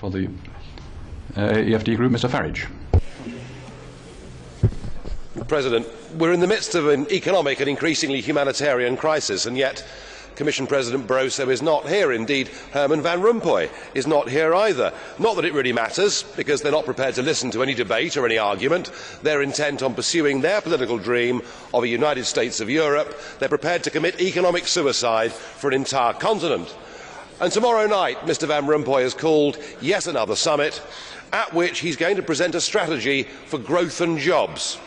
For the EFD group, Mr. Farage. President, we're in the midst of an economic and increasingly humanitarian crisis, and yet Commission President Barroso is not here. Indeed, Herman Van Rompuy is not here either. Not that it really matters, because they're not prepared to listen to any debate or any argument. They're intent on pursuing their political dream of a United States of Europe. They're prepared to commit economic suicide for an entire continent. And tomorrow night, Mr. Van Rompuy has called yet another summit, at which he's going to present a strategy for growth and jobs.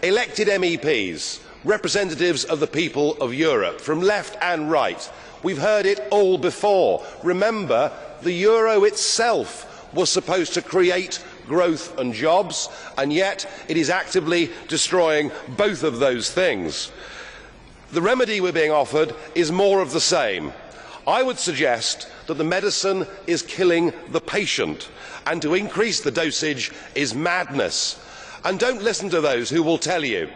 Elected MEPs, representatives of the people of Europe, from left and right, we've heard it all before. Remember, the euro itself was supposed to create growth and jobs, and yet it is actively destroying both of those things. The remedy we're being offered is more of the same. I would suggest that the medicine is killing the patient, and to increase the dosage is madness. And don't listen to those who will tell you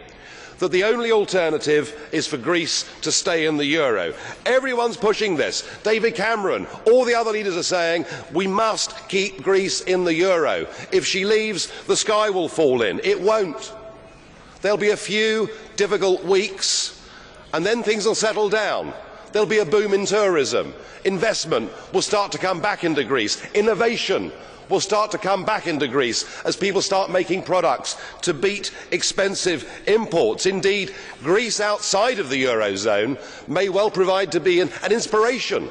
that the only alternative is for Greece to stay in the euro. Everyone's pushing this. David Cameron, all the other leaders are saying we must keep Greece in the euro. If she leaves, the sky will fall in. It won't. There'll be a few difficult weeks, and then things will settle down. There'll be a boom in tourism. Investment will start to come back into Greece. Innovation will start to come back into Greece as people start making products to beat expensive imports. Indeed, Greece outside of the Eurozone may well provide to be an inspiration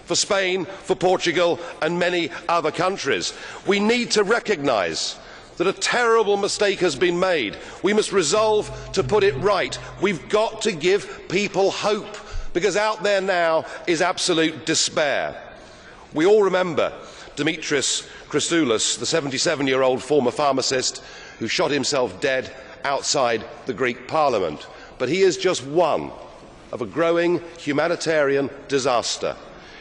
for Spain, for Portugal and many other countries. We need to recognise that a terrible mistake has been made. We must resolve to put it right. We've got to give people hope, because out there now is absolute despair. We all remember Dimitris Christoulis, the 77-year-old former pharmacist who shot himself dead outside the Greek Parliament. But he is just one of a growing humanitarian disaster.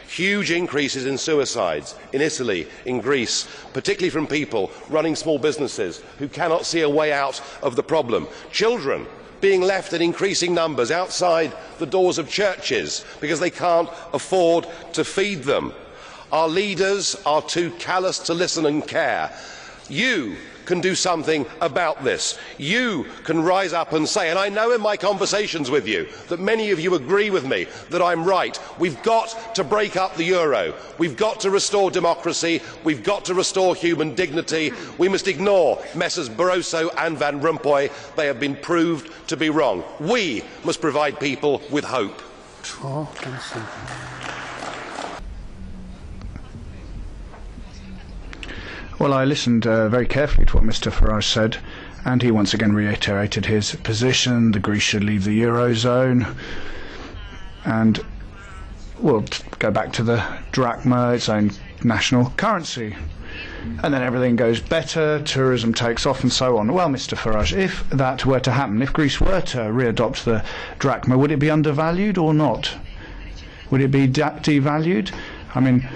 Huge increases in suicides in Italy, in Greece, particularly from people running small businesses who cannot see a way out of the problem. Children being left in increasing numbers outside the doors of churches because they can't afford to feed them. Our leaders are too callous to listen and care. You can do something about this. You can rise up and say, and I know in my conversations with you that many of you agree with me that I'm right, we've got to break up the euro. We've got to restore democracy. We've got to restore human dignity. We must ignore Messrs Barroso and Van Rompuy. They have been proved to be wrong. We must provide people with hope. Well, I listened very carefully to what Mr Farage said, and he once again reiterated his position that Greece should leave the Eurozone, and we'll go back to the drachma, its own national currency. And then everything goes better, tourism takes off and so on. Well, Mr Farage, if that were to happen, if Greece were to readopt the drachma, would it be undervalued or not? Would it be devalued? I mean,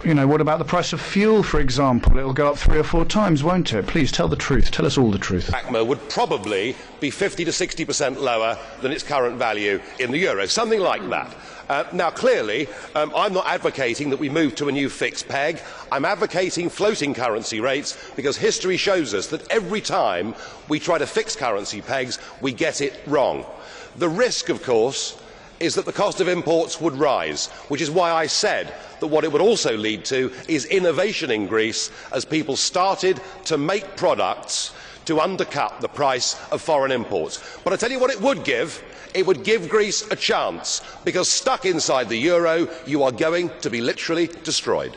you know, what about the price of fuel, for example? It will go up 3 or 4 times, won't it? Please tell the truth. Tell us all the truth. Drachma would probably be 50 to 60% lower than its current value in the euro, something like that. Now, clearly, I'm not advocating that we move to a new fixed peg. I'm advocating floating currency rates because history shows us that every time we try to fix currency pegs, we get it wrong. The risk, of course, is that the cost of imports would rise, which is why I said that what it would also lead to is innovation in Greece as people started to make products to undercut the price of foreign imports. But I tell you what it would give Greece a chance, because stuck inside the euro you are going to be literally destroyed.